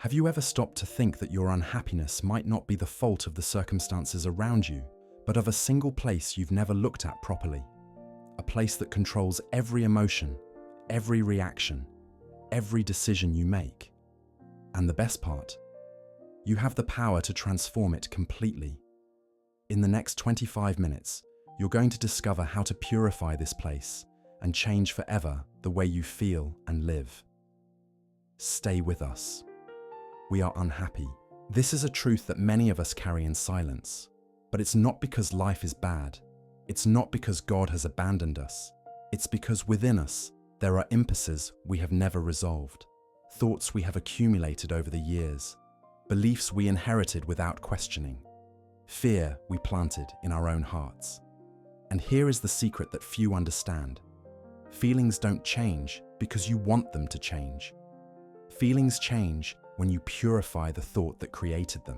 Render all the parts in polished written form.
Have you ever stopped to think that your unhappiness might not be the fault of the circumstances around you, but of a single place you've never looked at properly? A place that controls every emotion, every reaction, every decision you make. And the best part, you have the power to transform it completely. In the next 25 minutes, you're going to discover how to purify this place and change forever the way you feel and live. Stay with us. We are unhappy. This is a truth that many of us carry in silence. But it's not because life is bad. It's not because God has abandoned us. It's because within us, there are impasses we have never resolved, thoughts we have accumulated over the years, beliefs we inherited without questioning, fear we planted in our own hearts. And here is the secret that few understand. Feelings don't change because you want them to change. Feelings change when you purify the thought that created them.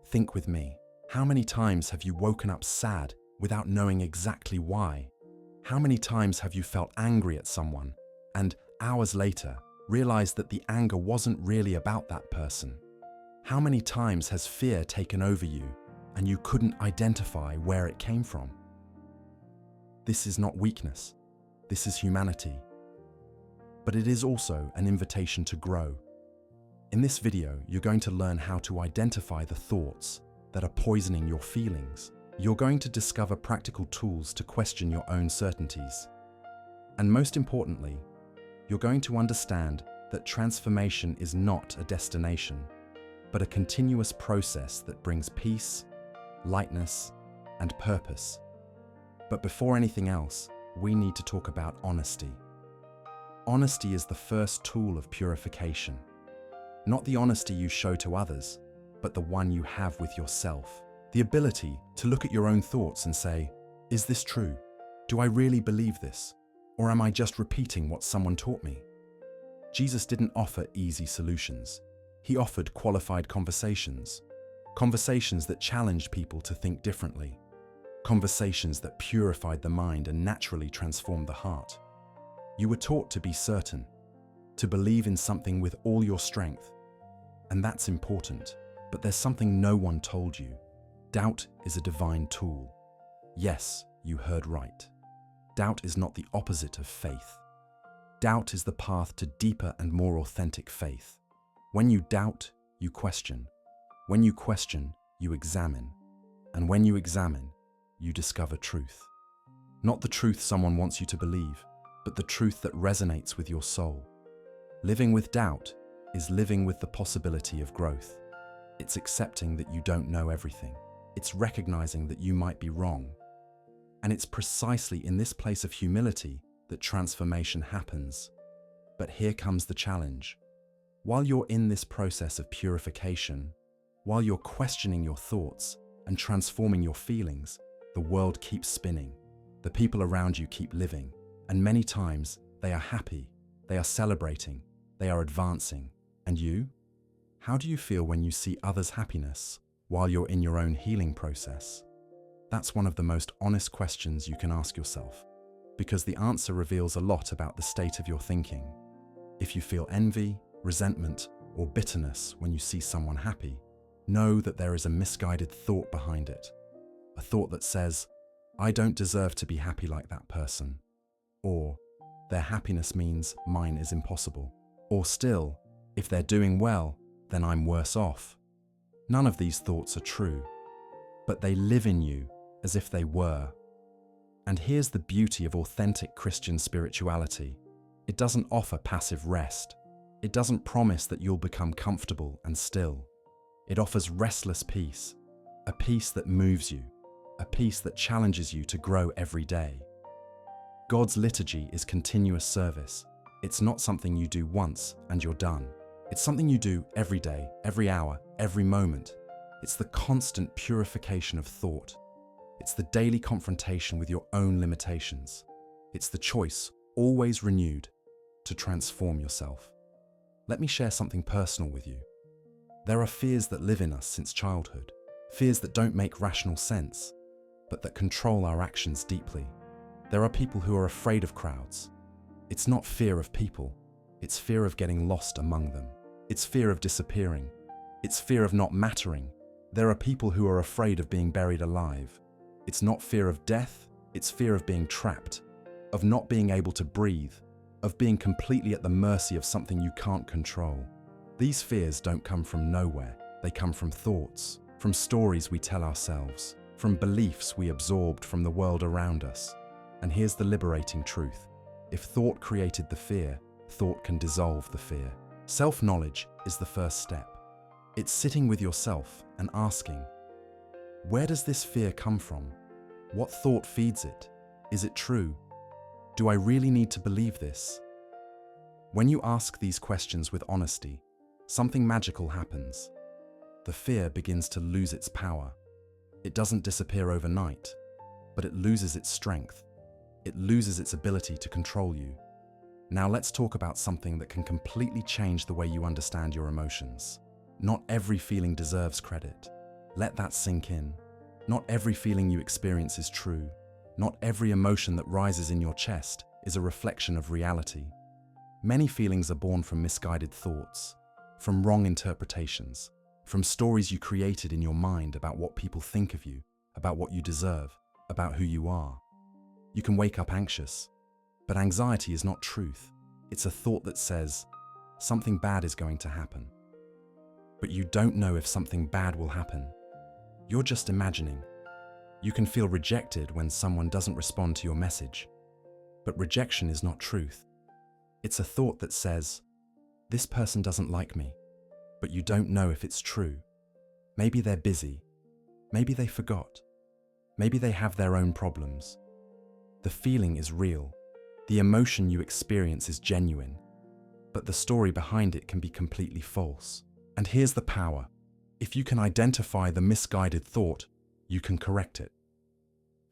Think with me. How many times have you woken up sad without knowing exactly why? How many times have you felt angry at someone and, hours later, realized that the anger wasn't really about that person? How many times has fear taken over you and you couldn't identify where it came from? This is not weakness. This is humanity. But it is also an invitation to grow. In this video, you're going to learn how to identify the thoughts that are poisoning your feelings. You're going to discover practical tools to question your own certainties. And most importantly, you're going to understand that transformation is not a destination, but a continuous process that brings peace, lightness, and purpose. But before anything else, we need to talk about honesty. Honesty is the first tool of purification. Not the honesty you show to others, but the one you have with yourself. The ability to look at your own thoughts and say, is this true? Do I really believe this? Or am I just repeating what someone taught me? Jesus didn't offer easy solutions. He offered qualified conversations. Conversations that challenged people to think differently. Conversations that purified the mind and naturally transformed the heart. You were taught to be certain, to believe in something with all your strength. And that's important, but there's something no one told you. Doubt is a divine tool. Yes, you heard right. Doubt is not the opposite of faith. Doubt is the path to deeper and more authentic faith. When you doubt, you question. When you question, you examine. And when you examine, you discover truth. Not the truth someone wants you to believe, but the truth that resonates with your soul. Living with doubt is living with the possibility of growth. It's accepting that you don't know everything. It's recognizing that you might be wrong. And it's precisely in this place of humility that transformation happens. But here comes the challenge. While you're in this process of purification, while you're questioning your thoughts and transforming your feelings, the world keeps spinning. The people around you keep living. And many times, they are happy, they are celebrating, they are advancing. And you? How do you feel when you see others' happiness while you're in your own healing process? That's one of the most honest questions you can ask yourself, because the answer reveals a lot about the state of your thinking. If you feel envy, resentment, or bitterness when you see someone happy, know that there is a misguided thought behind it. A thought that says, I don't deserve to be happy like that person. Or, their happiness means mine is impossible. Or still, if they're doing well, then I'm worse off. None of these thoughts are true, but they live in you as if they were. And here's the beauty of authentic Christian spirituality. It doesn't offer passive rest. It doesn't promise that you'll become comfortable and still. It offers restless peace, a peace that moves you, a peace that challenges you to grow every day. God's liturgy is continuous service. It's not something you do once and you're done. It's something you do every day, every hour, every moment. It's the constant purification of thought. It's the daily confrontation with your own limitations. It's the choice, always renewed, to transform yourself. Let me share something personal with you. There are fears that live in us since childhood, fears that don't make rational sense, but that control our actions deeply. There are people who are afraid of crowds. It's not fear of people, it's fear of getting lost among them. It's fear of disappearing. It's fear of not mattering. There are people who are afraid of being buried alive. It's not fear of death, it's fear of being trapped, of not being able to breathe, of being completely at the mercy of something you can't control. These fears don't come from nowhere. They come from thoughts, from stories we tell ourselves, from beliefs we absorbed from the world around us. And here's the liberating truth. If thought created the fear, thought can dissolve the fear. Self-knowledge is the first step. It's sitting with yourself and asking, where does this fear come from? What thought feeds it? Is it true? Do I really need to believe this? When you ask these questions with honesty, something magical happens. The fear begins to lose its power. It doesn't disappear overnight, but it loses its strength. It loses its ability to control you. Now let's talk about something that can completely change the way you understand your emotions. Not every feeling deserves credit. Let that sink in. Not every feeling you experience is true. Not every emotion that rises in your chest is a reflection of reality. Many feelings are born from misguided thoughts, from wrong interpretations, from stories you created in your mind about what people think of you, about what you deserve, about who you are. You can wake up anxious, but anxiety is not truth. It's a thought that says, something bad is going to happen. But you don't know if something bad will happen. You're just imagining. You can feel rejected when someone doesn't respond to your message. But rejection is not truth. It's a thought that says, this person doesn't like me. But you don't know if it's true. Maybe they're busy. Maybe they forgot. Maybe they have their own problems. The feeling is real. The emotion you experience is genuine. But the story behind it can be completely false. And here's the power. If you can identify the misguided thought, you can correct it.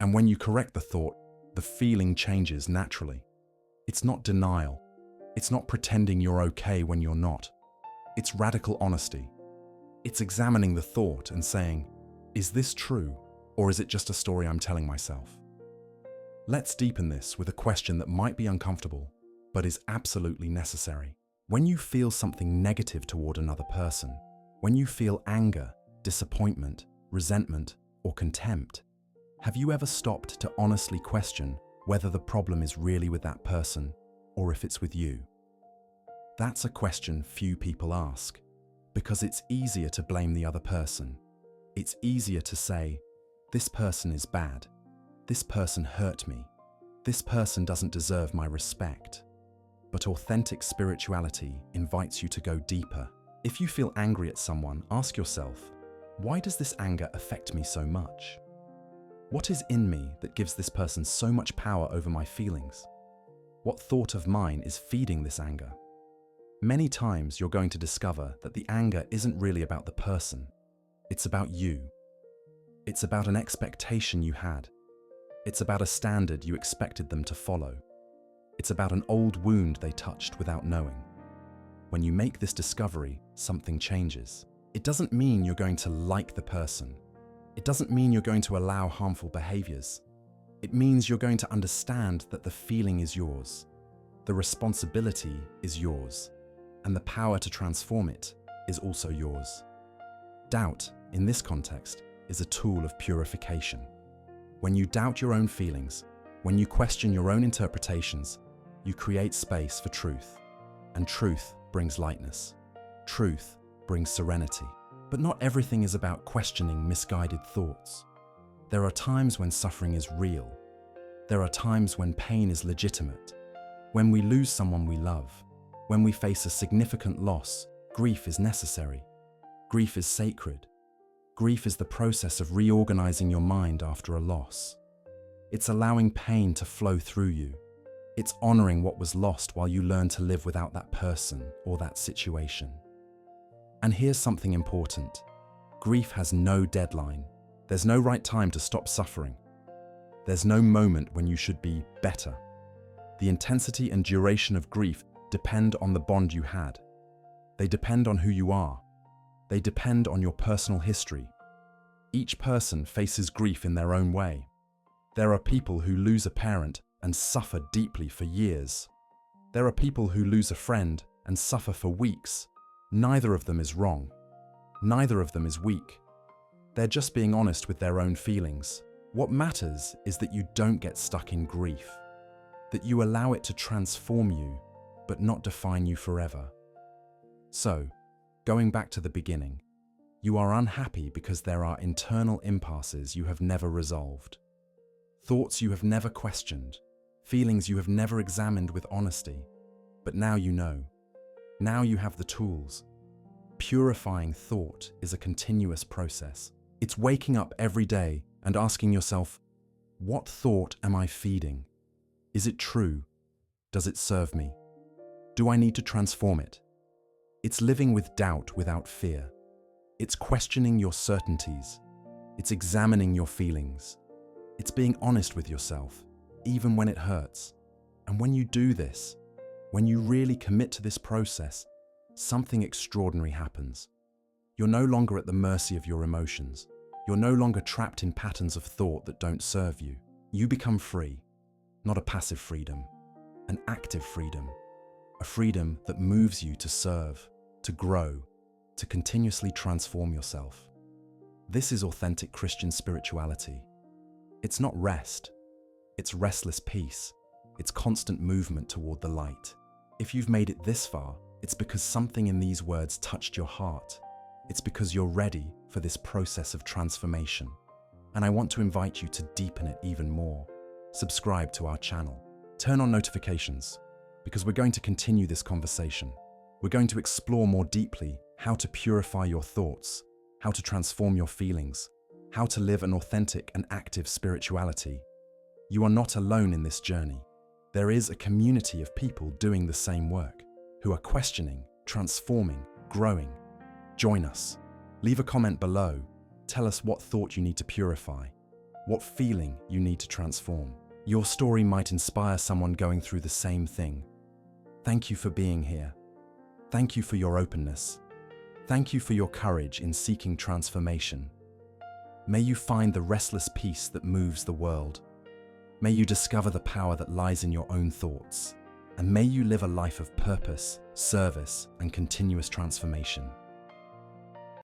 And when you correct the thought, the feeling changes naturally. It's not denial. It's not pretending you're okay when you're not. It's radical honesty. It's examining the thought and saying, is this true, or is it just a story I'm telling myself? Let's deepen this with a question that might be uncomfortable, but is absolutely necessary. When you feel something negative toward another person, when you feel anger, disappointment, resentment, or contempt, have you ever stopped to honestly question whether the problem is really with that person or if it's with you? That's a question few people ask, because it's easier to blame the other person. It's easier to say, this person is bad. This person hurt me. This person doesn't deserve my respect. But authentic spirituality invites you to go deeper. If you feel angry at someone, ask yourself, why does this anger affect me so much? What is in me that gives this person so much power over my feelings? What thought of mine is feeding this anger? Many times you're going to discover that the anger isn't really about the person. It's about you. It's about an expectation you had. It's about a standard you expected them to follow. It's about an old wound they touched without knowing. When you make this discovery, something changes. It doesn't mean you're going to like the person. It doesn't mean you're going to allow harmful behaviors. It means you're going to understand that the feeling is yours. The responsibility is yours. And the power to transform it is also yours. Doubt, in this context, is a tool of purification. When you doubt your own feelings, when you question your own interpretations, you create space for truth. And truth brings lightness. Truth brings serenity. But not everything is about questioning misguided thoughts. There are times when suffering is real. There are times when pain is legitimate. When we lose someone we love, when we face a significant loss, grief is necessary. Grief is sacred. Grief is the process of reorganizing your mind after a loss. It's allowing pain to flow through you. It's honoring what was lost while you learn to live without that person or that situation. And here's something important. Grief has no deadline. There's no right time to stop suffering. There's no moment when you should be better. The intensity and duration of grief depend on the bond you had. They depend on who you are. They depend on your personal history. Each person faces grief in their own way. There are people who lose a parent and suffer deeply for years. There are people who lose a friend and suffer for weeks. Neither of them is wrong. Neither of them is weak. They're just being honest with their own feelings. What matters is that you don't get stuck in grief, that you allow it to transform you, but not define you forever. So, going back to the beginning, you are unhappy because there are internal impasses you have never resolved, thoughts you have never questioned, feelings you have never examined with honesty. But now you know. Now you have the tools. Purifying thought is a continuous process. It's waking up every day and asking yourself, what thought am I feeding? Is it true? Does it serve me? Do I need to transform it? It's living with doubt without fear. It's questioning your certainties. It's examining your feelings. It's being honest with yourself, even when it hurts. And when you do this, when you really commit to this process, something extraordinary happens. You're no longer at the mercy of your emotions. You're no longer trapped in patterns of thought that don't serve you. You become free, not a passive freedom, an active freedom, a freedom that moves you to serve, to grow, to continuously transform yourself. This is authentic Christian spirituality. It's not rest, it's restless peace, it's constant movement toward the light. If you've made it this far, it's because something in these words touched your heart. It's because you're ready for this process of transformation. And I want to invite you to deepen it even more. Subscribe to our channel. Turn on notifications, because we're going to continue this conversation. We're going to explore more deeply how to purify your thoughts, how to transform your feelings, how to live an authentic and active spirituality. You are not alone in this journey. There is a community of people doing the same work, who are questioning, transforming, growing. Join us. Leave a comment below. Tell us what thought you need to purify, what feeling you need to transform. Your story might inspire someone going through the same thing. Thank you for being here. Thank you for your openness. Thank you for your courage in seeking transformation. May you find the restless peace that moves the world. May you discover the power that lies in your own thoughts. And may you live a life of purpose, service, and continuous transformation.